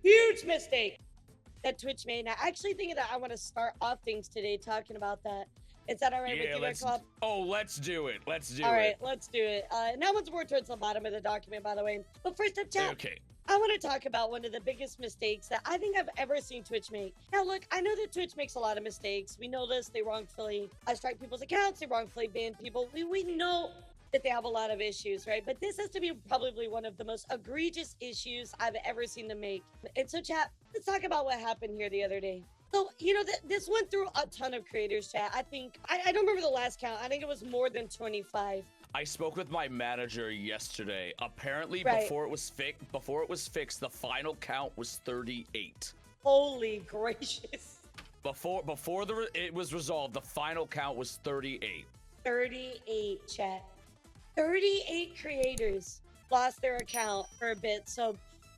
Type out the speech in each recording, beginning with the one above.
huge mistake that Twitch made. And I actually think that I want to start off things today talking about that. Is that all right with you, Red Club? Oh, let's do it. Let's do it. All right, let's do it. Now let's work towards the bottom of the document, by the way. But first up, chat. Okay. I want to talk about one of the biggest mistakes that I think I've ever seen Twitch make. Now, look, I know that Twitch makes a lot of mistakes. We know this. They wrongfully strike people's accounts. They wrongfully ban people. We know that they have a lot of issues, right? But this has to be probably one of the most egregious issues I've ever seen them make. And so, chat, let's talk about what happened here the other day. So, you know, this went through a ton of creators, chat. I think, I don't remember the last count. I think it was more than 25. I spoke with my manager yesterday. Apparently, Right. before it was fixed, the final count was 38. Holy gracious. Before it was resolved, the final count was 38. 38, chat. 38 creators lost their account for a bit. So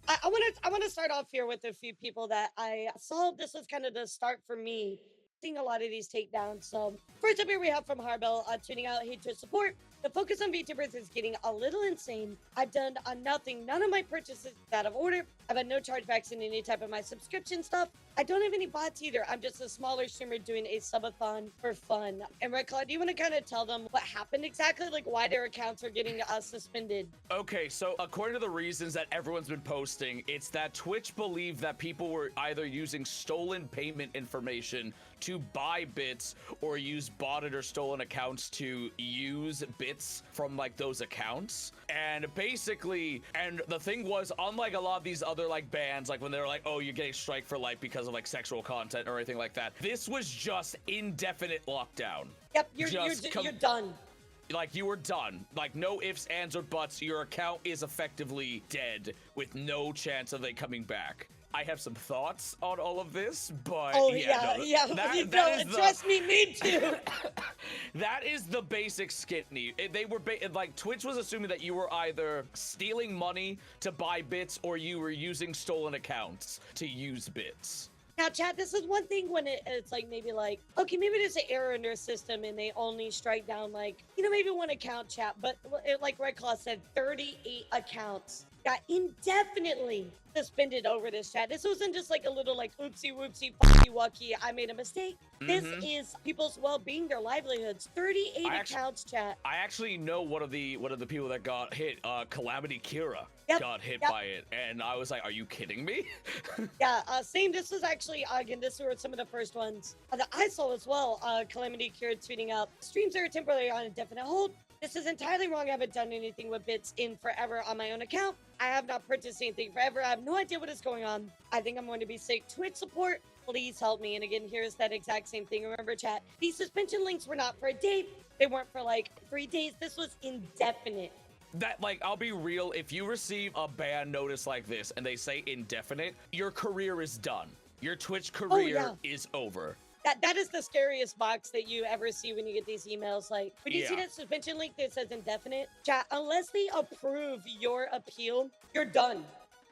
I want to start off here with a few people that I saw. This was kind of the start for me seeing a lot of these takedowns. So first up here we have from Harbell tuning out hate to support. The focus on VTubers is getting a little insane. I've done nothing. None of my purchases out of order. I've had no chargebacks in any type of my subscription stuff. I don't have any bots either. I'm just a smaller streamer doing a subathon for fun. And Red Claw, do you want to kind of tell them what happened exactly? Like why their accounts are getting suspended? Okay, so according to the reasons that everyone's been posting, it's that Twitch believed that people were either using stolen payment information to buy bits or use botted or stolen accounts to use bits from like those accounts. And basically, and the thing was, unlike a lot of these other like bans, like when they're like, oh, you're getting strike for life because of like sexual content or anything like that, this was just indefinite lockdown. Yep, you're done. Like you were done. Like no ifs, ands, or buts. Your account is effectively dead with no chance of it coming back. I have some thoughts on all of this, but Trust me, me too. That is the basic skinny. They were like Twitch was assuming that you were either stealing money to buy bits or you were using stolen accounts to use bits. Now, chat, this is one thing when it's like maybe like, okay, maybe there's an error in their system and they only strike down like, you know, maybe one account, chat. But like Red Claw said, 38 accounts got indefinitely suspended over this, chat. This wasn't just like a little like oopsie whoopsie fucky wucky, I made a mistake. This is people's well-being, their livelihoods. 38 accounts, chat. I actually know one of the people that got hit, Calamity Kira. Yep, got hit by it, and I was like, are you kidding me? Yeah, same. This was actually, again, this were some of the first ones that I saw as well. Calamity Cured tweeting out, streams are temporarily on indefinite hold. This is entirely wrong. I haven't done anything with bits in forever on my own account. I have not purchased anything forever. I have no idea what is going on. I think I'm going to be sick. Twitch support, please help me. And again, here's that exact same thing. Remember, chat, these suspension links were not for a day. They weren't for like 3 days. This was indefinite. That, like, I'll be real, if you receive a ban notice like this and they say indefinite, your career is done. Your Twitch career is over. That is the scariest box that you ever see when you get these emails. Like, when you see that suspension link that says indefinite, chat, unless they approve your appeal, you're done.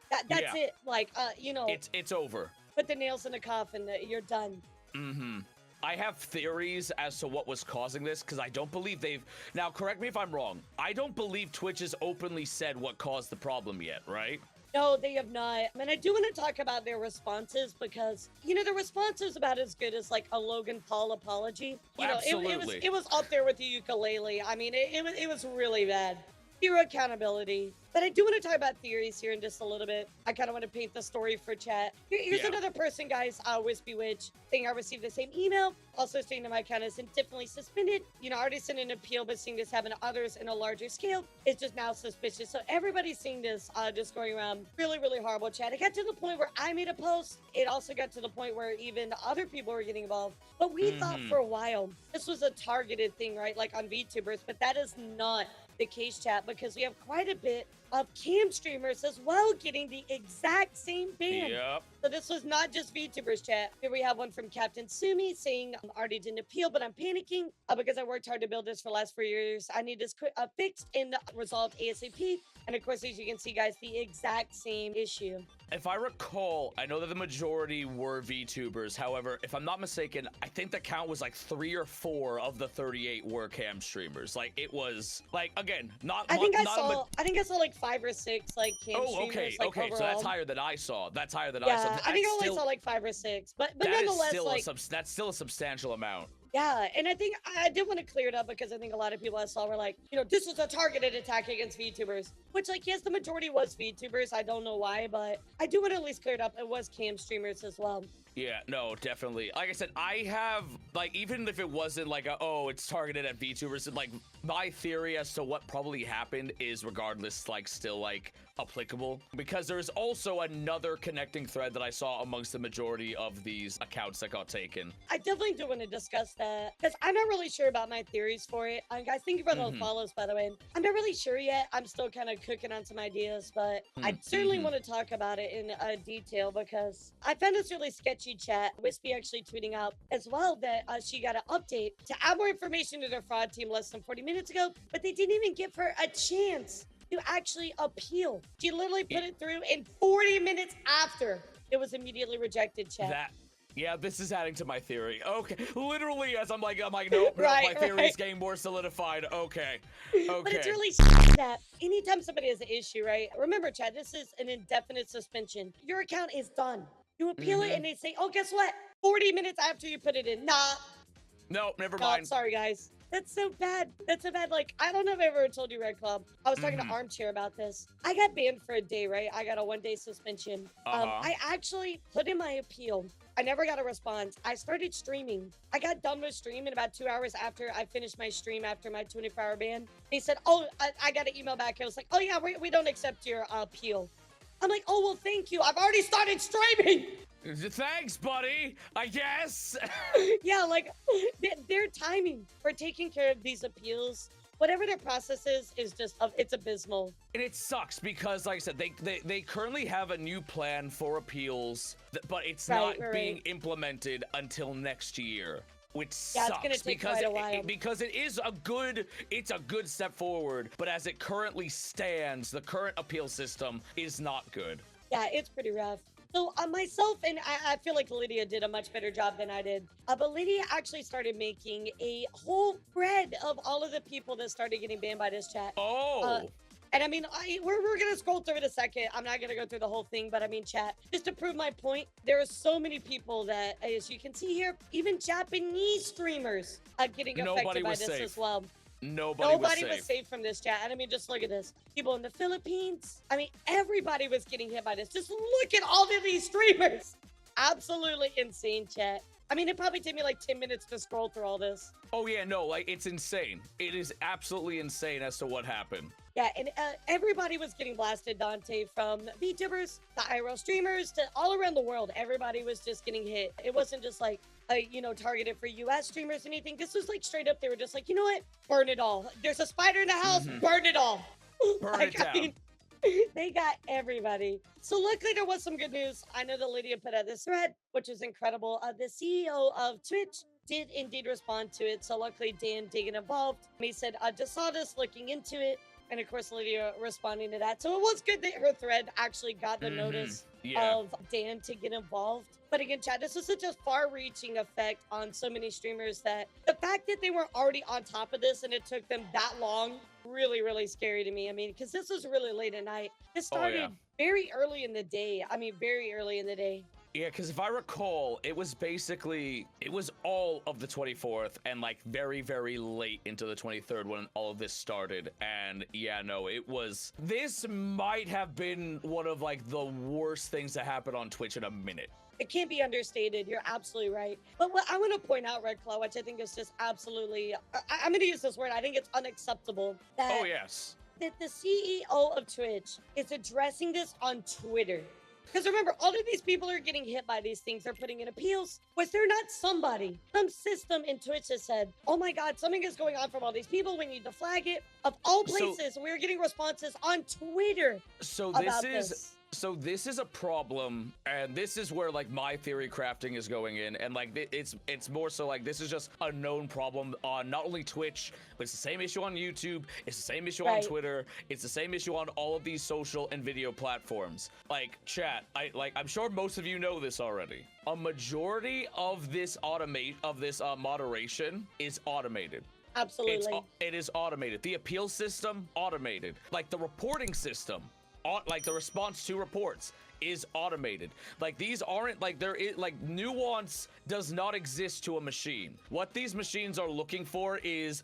That's it. Like, you know. It's over. Put the nails in the coffin. You're done. Mm-hmm. I have theories as to what was causing this, because I don't believe they've... Now, correct me if I'm wrong. I don't believe Twitch has openly said what caused the problem yet, right? No, they have not. And I do want to talk about their responses because, you know, the response is about as good as like a Logan Paul apology. You Absolutely. know, it was up there with the ukulele. I mean, it was really bad. Zero accountability. But I do want to talk about theories here in just a little bit. I kind of want to paint the story for chat. Here's another person, guys, Wispy Witch, saying I received the same email, also stating that my account is indefinitely suspended. You know, I already sent an appeal, but seeing this happen to others in a larger scale is just now suspicious. So everybody's seeing this just going around really, really horrible, chat. It got to the point where I made a post. It also got to the point where even other people were getting involved. But we thought for a while this was a targeted thing, right? Like on VTubers, but that is not the case, chat, because we have quite a bit of cam streamers as well getting the exact same ban. Yep. So this was not just VTubers, chat. Here we have one from Captain Sumi saying, I already didn't appeal, but I'm panicking because I worked hard to build this for the last 4 years. I need this fixed and resolved ASAP. And of course, as you can see, guys, the exact same issue. If I recall, I know that the majority were VTubers. However, if I'm not mistaken, I think the count was like 3 or 4 of the 38 were cam streamers. Like it was like, again, not. I think I saw like 5 or 6 like cam streamers. Like, okay. overall. So that's higher than I saw. That's higher than yeah, I saw. I think I only saw like 5 or 6, but nonetheless, that's still a substantial amount. Yeah, and I think I did want to clear it up because I think a lot of people I saw were like, this was a targeted attack against VTubers. Which, like, yes, the majority was VTubers. I don't know why, but I do want to at least clear it up. It was cam streamers as well. Yeah, no, definitely. Like I said, I have, like, even if it wasn't like, it's targeted at VTubers, like, my theory as to what probably happened is regardless, like, still, like, applicable. Because there's also another connecting thread that I saw amongst the majority of these accounts that got taken. I definitely do want to discuss that, because I'm not really sure about my theories for it. Guys, thank you for those follows, by the way. I'm not really sure yet. I'm still kind of cooking on some ideas, but I certainly want to talk about it in detail, because I found this really sketchy chat. Wispy actually tweeting out as well that she got an update to add more information to their fraud team less than 40 minutes ago, but they didn't even give her a chance to actually appeal. She literally put it through in 40 minutes after it was immediately rejected, chat. Yeah, this is adding to my theory. Okay, literally as I'm like, nope, my theory is getting more solidified. Okay. But it's really that anytime somebody has an issue, right? Remember, Chad, this is an indefinite suspension. Your account is done. You appeal it and they say, oh, guess what? 40 minutes after you put it in. Nah. No, never mind. Sorry, guys. That's so bad. That's so bad. Like, I don't know if I ever told you, Red Club. I was talking to Armchair about this. I got banned for a day, right? I got a 1-day suspension. I actually put in my appeal. I never got a response. I started streaming. I got done with streaming about 2 hours after I finished my stream after my 24-hour ban. They said, oh, I got an email back. I was like, oh, yeah, we don't accept your appeal. I'm like, oh, well, thank you. I've already started streaming. Thanks, buddy, I guess. Yeah, like, their timing for taking care of these appeals, whatever their process is just, it's abysmal. And it sucks because, like I said, they currently have a new plan for appeals, but it's not being implemented until next year. Which sucks, it's gonna take quite a while. Because it's a good step forward, but as it currently stands, the current appeal system is not good. Yeah, it's pretty rough. So myself, and I feel like Lydia did a much better job than I did. But Lydia actually started making a whole thread of all of the people that started getting banned by this chat. Oh. And I mean, we're going to scroll through it a second. I'm not going to go through the whole thing, but I mean, chat, just to prove my point, there are so many people that, as you can see here, even Japanese streamers are getting affected by this as well. Nobody was safe from this, chat. And I mean, just look at this. People in the Philippines. I mean, everybody was getting hit by this. Just look at all of these streamers. Absolutely insane, chat. I mean, it probably took me like 10 minutes to scroll through all this. Oh, yeah, no, like, it's insane. It is absolutely insane as to what happened. Yeah, and everybody was getting blasted, Dante, from VTubers to IRL streamers to all around the world. Everybody was just getting hit. It wasn't just like, targeted for US streamers or anything. This was like straight up. They were just like, you know what? Burn it all. There's a spider in the house. Burn it all. Burn it down. I mean, they got everybody. So luckily there was some good news. I know that Lydia put out this thread, which is incredible. The CEO of Twitch did indeed respond to it. So luckily Dan did get involved. He said, just saw this, looking into it. And of course, Lydia responding to that. So it was good that her thread actually got the notice of Dan to get involved. But again, Chad, this was such a far-reaching effect on so many streamers that the fact that they were already on top of this and it took them that long, really, really scary to me. I mean, because this was really late at night. This started very early in the day. I mean, very early in the day. Yeah, because if I recall, it was all of the 24th and like very, very late into the 23rd when all of this started. And yeah, no, this might have been one of like the worst things that happened on Twitch in a minute. It can't be understated. You're absolutely right. But what I want to point out, Red Claw, which I think is just absolutely, I'm going to use this word. I think it's unacceptable. That the CEO of Twitch is addressing this on Twitter. Because remember, all of these people are getting hit by these things. They're putting in appeals. Was there not some system in Twitch that said, oh my God, something is going on from all these people. We need to flag it. Of all places, we're getting responses on Twitter. So So this is a problem, and this is where like my theory crafting is going in, and like it's more so like this is just a known problem on not only Twitch, but it's the same issue on YouTube, it's the same issue on Twitter, it's the same issue on all of these social and video platforms. Like chat, I'm sure most of you know this already. A majority of this moderation is automated. Absolutely. It is automated. The appeal system, automated. Like the reporting system, like the response to reports is automated. Like these aren't like there is like nuance does not exist to a machine. What these machines are looking for is,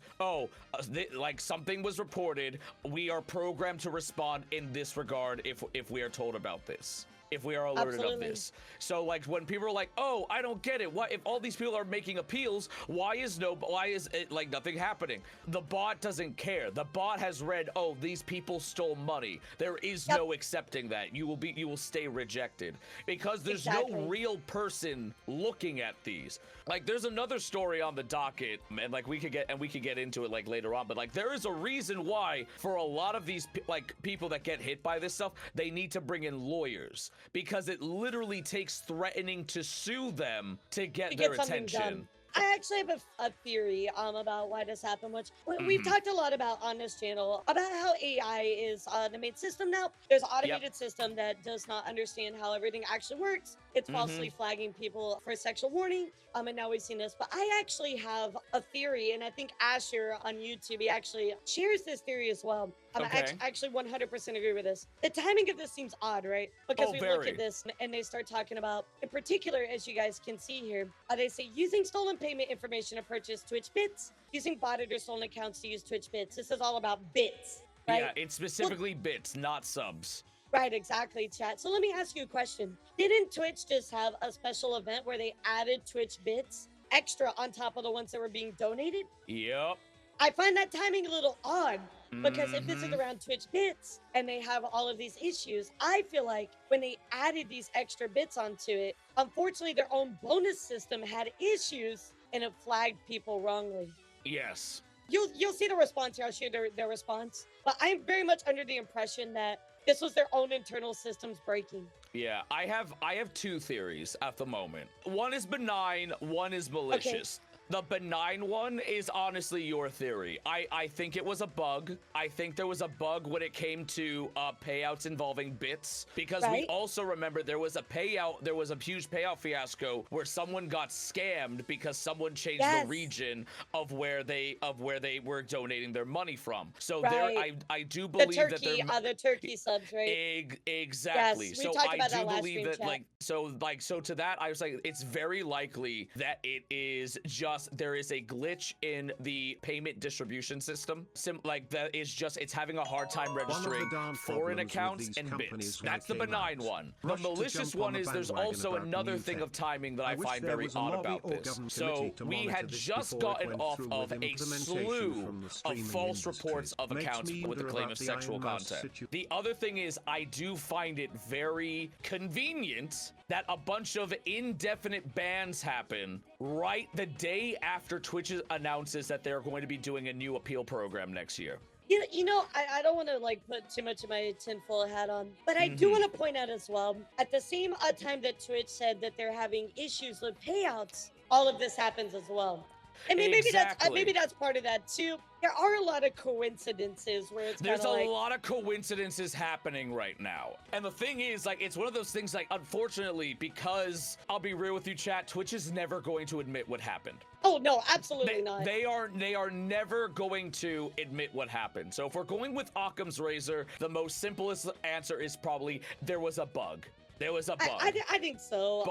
like something was reported, we are programmed to respond in this regard if we are told about this. If we are alerted of this. So like when people are like, oh, I don't get it. What if all these people are making appeals? Why is it like nothing happening? The bot doesn't care. The bot has read, oh, these people stole money. There is no accepting that. You will stay rejected because there's no real person looking at these. Like there's another story on the docket, and like we could get into it like later on, but like there is a reason why for a lot of these like people that get hit by this stuff, they need to bring in lawyers. Because it literally takes threatening to sue them to get their attention. Done. I actually have a theory about why this happened, which we've talked a lot about on this channel, about how AI is the main system now. There's an automated system that does not understand how everything actually works. It's falsely flagging people for sexual warning. And now we've seen this, but I actually have a theory, and I think Asher on YouTube, he actually shares this theory as well. I actually 100% agree with this. The timing of this seems odd, right? Because we look at this and they start talking about, in particular, as you guys can see here, they say using stolen payment information to purchase Twitch bits, using botted or stolen accounts to use Twitch bits. This is all about bits, right? Yeah, it's specifically bits, not subs. Right, exactly, chat. So let me ask you a question. Didn't Twitch just have a special event where they added Twitch bits extra on top of the ones that were being donated? Yep. I find that timing a little odd because if this is around Twitch bits and they have all of these issues, I feel like when they added these extra bits onto it, unfortunately their own bonus system had issues and it flagged people wrongly. Yes. You'll see the response here. I'll share their response. But I'm very much under the impression that this was their own internal systems breaking. Yeah, I have two theories at the moment. One is benign, one is malicious. Okay. The benign one is honestly your theory. I think it was a bug. I think there was a bug when it came to payouts involving bits, because we also remember there was a huge payout fiasco where someone got scammed because someone changed the region of where they were donating their money from. So there, I do believe the turkey subs, right? Exactly. Yes, we so talked about I do that believe that chat. so to that I was like, it's very likely that it is just there is a glitch in the payment distribution system. It's having a hard time registering foreign accounts and bits. That's the benign one. The malicious one is there's also another thing of timing that I find very odd about this. So we had just gotten off of a slew of false reports of accounts with the claim of sexual content. The other thing is I do find it very convenient that a bunch of indefinite bans happen right the day after Twitch announces that they're going to be doing a new appeal program next year. You know, I don't want to like put too much of my tinfoil hat on, but I do want to point out as well, at the same time that Twitch said that they're having issues with payouts, all of this happens as well. I mean, maybe that's part of that too. There are a lot of coincidences where it's there's a lot of coincidences happening right now. And the thing is, like, it's one of those things, like, unfortunately, because I'll be real with you, chat, Twitch is never going to admit what happened. Oh no, absolutely not. They are never going to admit what happened. So if we're going with Occam's razor, the most simplest answer is probably there was a bug. There was a bug. I think so.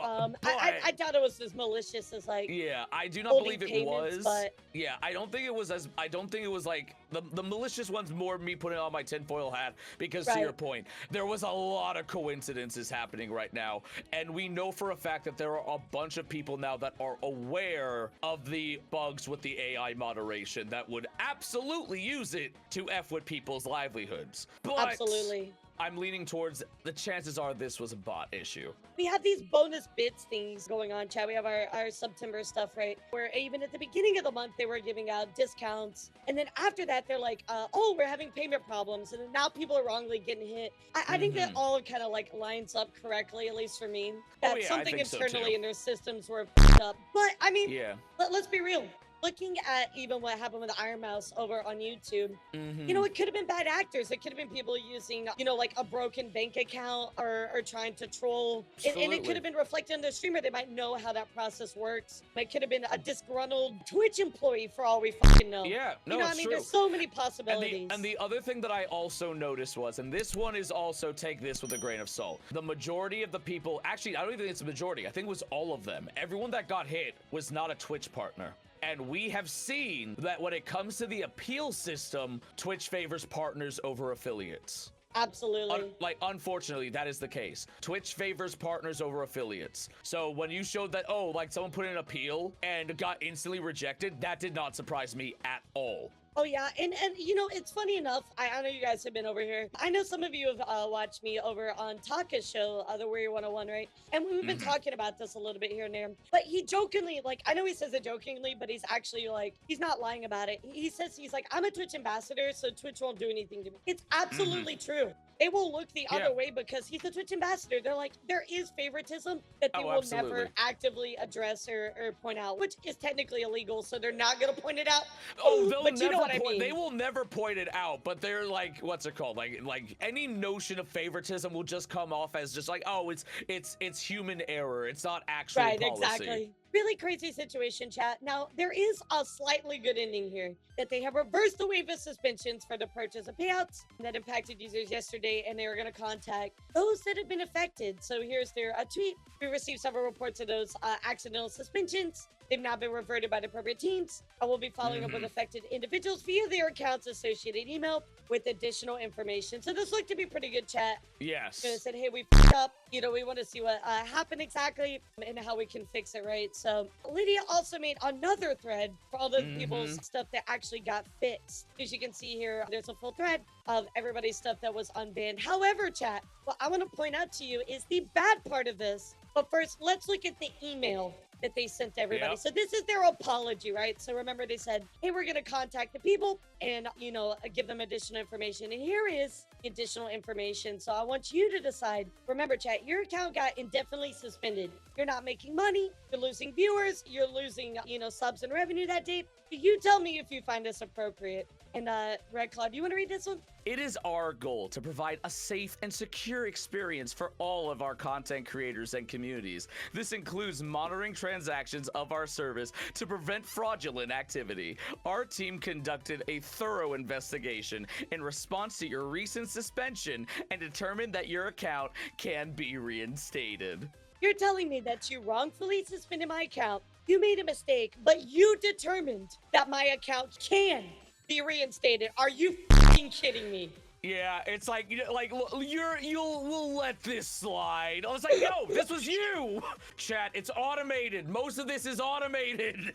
I doubt it was as malicious as like. Yeah, I do not believe it was. But... Yeah, I don't think it was like the malicious one's more me putting on my tinfoil hat because to your point, there was a lot of coincidences happening right now, and we know for a fact that there are a bunch of people now that are aware of the bugs with the AI moderation that would absolutely use it to F with people's livelihoods. But absolutely. I'm leaning towards the chances are this was a bot issue. We have these bonus bits things going on, chat. We have our September stuff, right? Where even at the beginning of the month, they were giving out discounts. And then after that, they're like, oh, we're having payment problems. And then now people are wrongly getting hit. I think that all kind of like lines up correctly, at least for me. That something internally in their systems were fucked up. But I mean, let's be real. Looking at even what happened with Iron Mouse over on YouTube, you know, it could have been bad actors. It could have been people using, you know, like a broken bank account or trying to troll. And it could have been reflected on the streamer. They might know how that process works. It could have been a disgruntled Twitch employee for all we fucking know. Yeah, no, you know, I mean, there's so many possibilities. And the other thing that I also noticed was, and this one is also, take this with a grain of salt, the majority of the people, actually, I don't even think it's a majority. I think it was all of them. Everyone that got hit was not a Twitch partner. And we have seen that when it comes to the appeal system, Twitch favors partners over affiliates. Absolutely. Unfortunately, that is the case. Twitch favors partners over affiliates. So when you showed that, oh, like someone put in an appeal and got instantly rejected, that did not surprise me at all. Oh yeah, and you know, it's funny enough, I know you guys have been over here. I know some of you have watched me over on Taka's show, The Warrior 101, right? And we've been talking about this a little bit here and there. But he jokingly, like, I know he says it jokingly, but he's actually like, he's not lying about it. He says, he's like, I'm a Twitch ambassador, so Twitch won't do anything to me. It's absolutely true. They will look the other way because he's a Twitch ambassador. They're like, there is favoritism that they will never actively address or point out, which is technically illegal, so they're not going to point it out. But you know what I mean. They will never point it out, but they're like, what's it called? Like any notion of favoritism will just come off as just like, oh, it's human error. It's not actual policy. Right, exactly. Really crazy situation, chat. Now, there is a slightly good ending here, that they have reversed the wave of suspensions for the purchase of payouts that impacted users yesterday, and they are going to contact those that have been affected. So here's their tweet. We received several reports of those accidental suspensions. They've now been reverted by the appropriate teams. I will be following up with affected individuals via their accounts associated email with additional information. So this looked to be pretty good, chat. Yes. They said, hey, we f***ed up. You know, we want to see what happened exactly and how we can fix it, right? So Lydia also made another thread for all the people's stuff that actually got fixed. As you can see here, there's a full thread of everybody's stuff that was unbanned. However, chat, what I want to point out to you is the bad part of this. But first, let's look at the email that they sent to everybody. So this is their apology, right? So remember, they said, hey, we're going to contact the people and, you know, give them additional information. And here is the additional information. So I want you to decide. Remember, chat, your account got indefinitely suspended. You're not making money. You're losing viewers. You're losing, you know, subs and revenue that day. You tell me if you find this appropriate. And Red Claw, do you want to read this one? It is our goal to provide a safe and secure experience for all of our content creators and communities. This includes monitoring transactions of our service to prevent fraudulent activity. Our team conducted a thorough investigation in response to your recent suspension and determined that your account can be reinstated. You're telling me that you wrongfully suspended my account, you made a mistake, but you determined that my account can be reinstated. Are you fucking kidding me? Yeah, it's like, you know, like we'll let this slide. I was like, no, this was you. Chat, it's automated. Most of this is automated.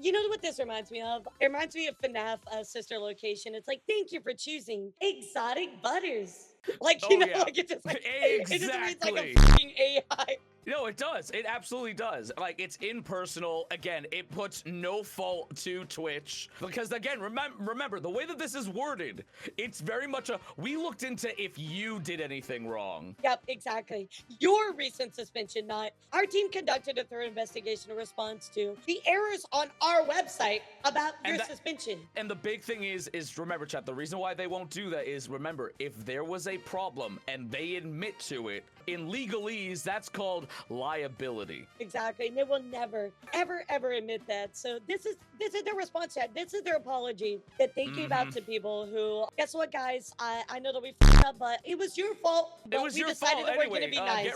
You know what this reminds me of? It reminds me of FNAF sister location. It's like, thank you for choosing exotic butters. Like, you know, like it just like it just reads like a fucking AI. No, it does. It absolutely does. Like, it's impersonal. Again, it puts no fault to Twitch. Because, again, remember, the way that this is worded, it's very much a, we looked into if you did anything wrong. Yep, exactly. Your recent suspension, not. Our team conducted a thorough investigation in response to the errors on our website about your suspension. And the big thing is remember, chat, the reason why they won't do that is, remember, if there was a problem and they admit to it, in legalese, that's called liability. Exactly. And they will never, ever admit that. So this is their response, chat. This is their apology that they gave out to people who, guess what, guys? I know that we f***ed up, but it was your fault. But it was we your decided fault that anyway. we're going to be nice.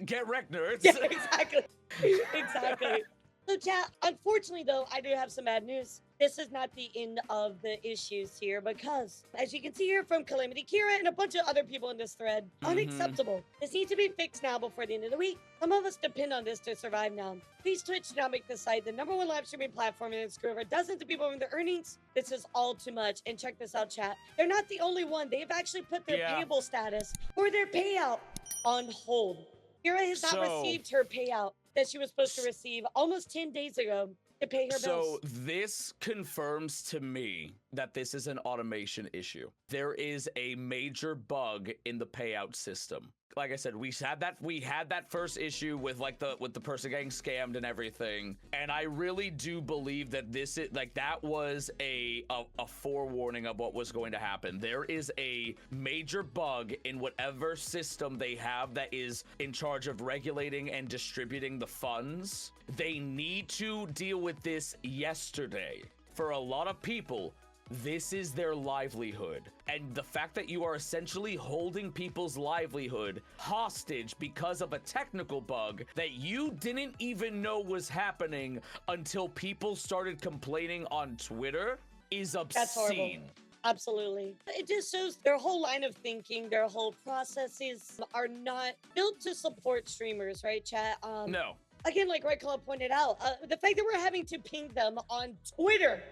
Get wrecked, nerds. Yeah, exactly. Exactly. So, chat, unfortunately, though, I do have some bad news. this is not the end of the issues here because, as you can see here from Calamity Kira and a bunch of other people in this thread, unacceptable. This needs to be fixed now before the end of the week. Some of us depend on this to survive now. Please, Twitch, do not make the site the #1 live streaming platform and screw over dozens of people in their earnings. This is all too much. And check this out, chat. They're not the only one. They've actually put their payable status or their payout on hold. Kira has not received her payout that she was supposed to receive almost 10 days ago to pay her bills. So this confirms to me that this is an automation issue. There is a major bug in the payout system. Like I said, we had that first issue with like the person getting scammed and everything, and I really do believe that this is like that was a forewarning of what was going to happen. There is a major bug in whatever system they have that is in charge of regulating and distributing the funds. They need to deal with this yesterday. For a lot of people, this is their livelihood. And the fact that you are essentially holding people's livelihood hostage because of a technical bug that you didn't even know was happening until people started complaining on Twitter is obscene. That's horrible. Absolutely. It just shows their whole line of thinking, their whole processes are not built to support streamers, right, chat? No. Again, like Red Claw pointed out, the fact that we're having to ping them on Twitter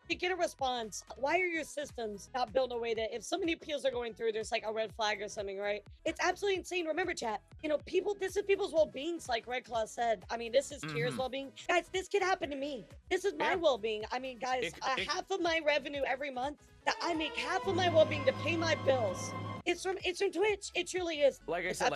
to get a response. Why are your systems not built in a way that if so many appeals are going through, there's like a red flag or something, right? It's absolutely insane. Remember, chat, you know, this is people's well-beings, like Red Claw said. I mean, this is Kira's well-being. Guys, this could happen to me. This is my well-being. I mean, guys, half of my revenue every month, that I make half of my well-being to pay my bills. It's from Twitch. It truly is. Like I said,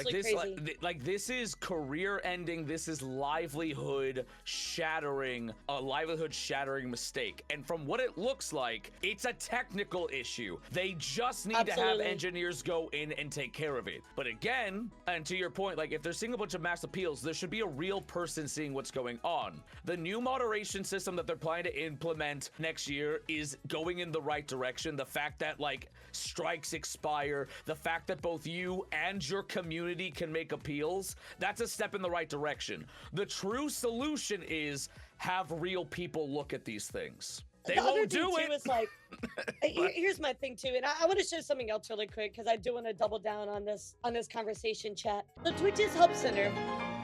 this is career ending. This is livelihood shattering, a livelihood shattering mistake. And from what it looks like, it's a technical issue. They just need to have engineers go in and take care of it. But again, and to your point, like if they're seeing a bunch of mass appeals, there should be a real person seeing what's going on. The new moderation system that they're planning to implement next year is going in the right direction. The fact that like strikes expire, the fact that both you and your community can make appeals, that's a step in the right direction. The true solution is have real people look at these things. They won't do it. Is like, here's my thing too, and I want to show something else really quick because I do want to double down on this conversation, chat. So Twitch's Help Center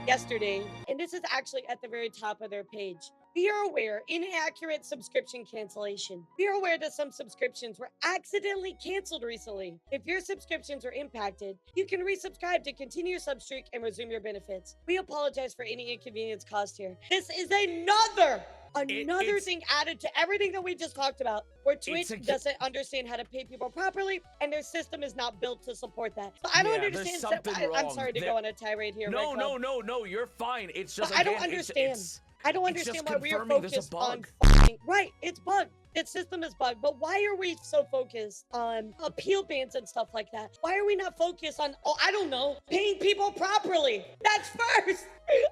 yesterday, and this is actually at the very top of their page. We are aware inaccurate subscription cancellation. We are aware that some subscriptions were accidentally canceled recently. If your subscriptions are impacted, you can resubscribe to continue your substreak and resume your benefits. We apologize for any inconvenience caused here. This is another thing added to everything that we just talked about, where Twitch doesn't understand how to pay people properly, and their system is not built to support that. So I don't understand. I'm sorry to go on a tirade here. No, you're fine. It's just I don't understand. I don't understand why we are focused on right. It's bugged. Its system is bugged, but why are we so focused on appeal bans and stuff like that? Why are we not focused on, I don't know, paying people properly? That's first.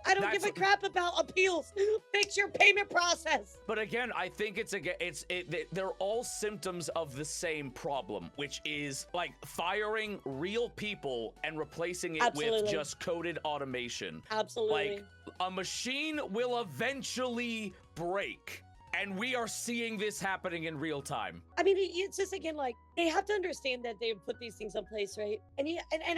I don't give a crap about appeals. Fix your payment process. But again, I think they're all symptoms of the same problem, which is like firing real people and replacing it with just coded automation. Absolutely. Like a machine will eventually break. And we are seeing this happening in real time. I mean, it's just, again, like, they have to understand that they've put these things in place, right? And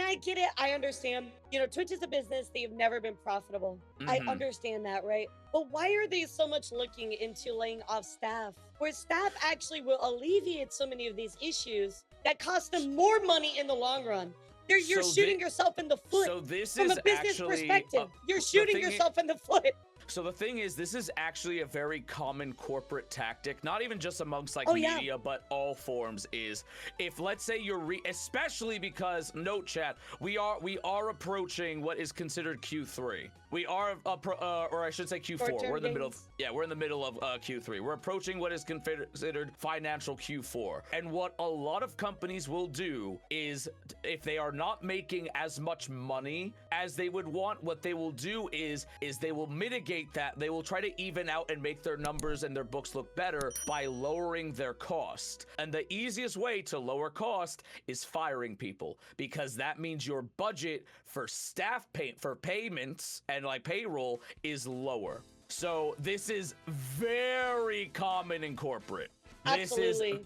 I get it. I understand. You know, Twitch is a business. They've never been profitable. I understand that, right? But why are they so much looking into laying off staff? Where staff actually will alleviate so many of these issues that cost them more money in the long run. You're shooting yourself in the foot. So this from is a business perspective. You're shooting yourself in the foot. So the thing is, this is actually a very common corporate tactic, not even just amongst like media, but all forms is if let's say you're especially because note chat, we are approaching what is considered Q3. We are, or I should say Q4. We're in the middle of, we're in the middle of Q3. We're approaching what is considered financial Q4. And what a lot of companies will do is, if they are not making as much money as they would want, what they will do is they will mitigate that. They will try to even out and make their numbers and their books look better by lowering their cost. And the easiest way to lower cost is firing people, because that means your budget for staff payments and like payroll is lower. So this is very common in corporate. Absolutely.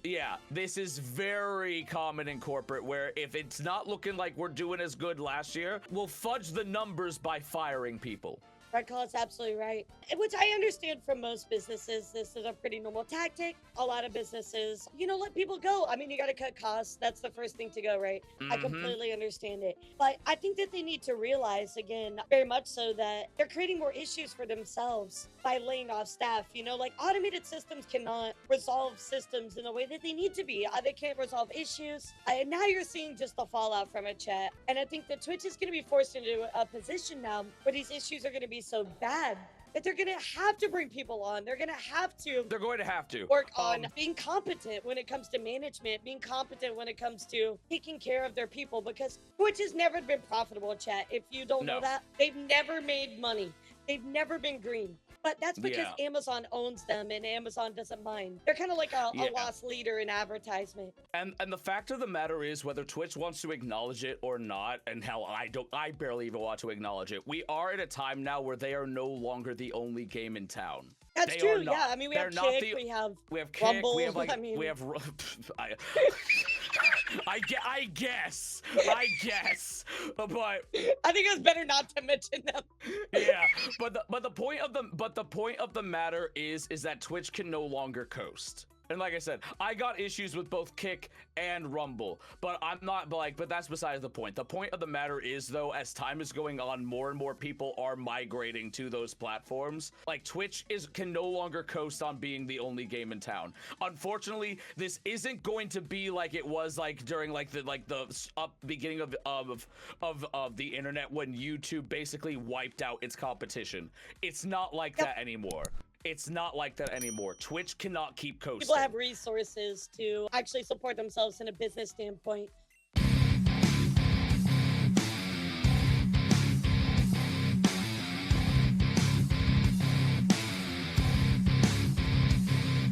This is very common in corporate, where if it's not looking like we're doing as good last year, we'll fudge the numbers by firing people. Red Claw is absolutely right. Which I understand from most businesses, this is a pretty normal tactic. A lot of businesses, let people go. I mean, you got to cut costs. That's the first thing to go, right? I completely understand it. But I think that they need to realize, again, very much so, that they're creating more issues for themselves by laying off staff. Like automated systems cannot resolve systems in the way that they need to be. They can't resolve issues. And now you're seeing just the fallout from it, chat. And I think that Twitch is going to be forced into a position now where these issues are going to be so bad that they're going to have to bring people on. They're going to have to work on being competent when it comes to management, being competent when it comes to taking care of their people, because Twitch has never been profitable, chat. If you don't know that, they've never made money. They've never been green. But that's because Amazon owns them and Amazon doesn't mind. They're kind of like a lost leader in advertisement. And the fact of the matter is, whether Twitch wants to acknowledge it or not, and hell, I barely even want to acknowledge it, we are at a time now where they are no longer the only game in town. That's true. Yeah, I mean, we have Kick, we have Rumble. We have I guess, but I think it's better not to mention them. Yeah, but the point of the matter is that Twitch can no longer coast. And like I said, I got issues with both Kick and Rumble, but but that's besides the point. The point of the matter is, though, as time is going on, more and more people are migrating to those platforms. Like, Twitch can no longer coast on being the only game in town. Unfortunately, this isn't going to be like it was during the beginning of the internet, when YouTube basically wiped out its competition. It's not like that anymore. It's not like that anymore. Twitch cannot keep coasting. People have resources to actually support themselves in a business standpoint.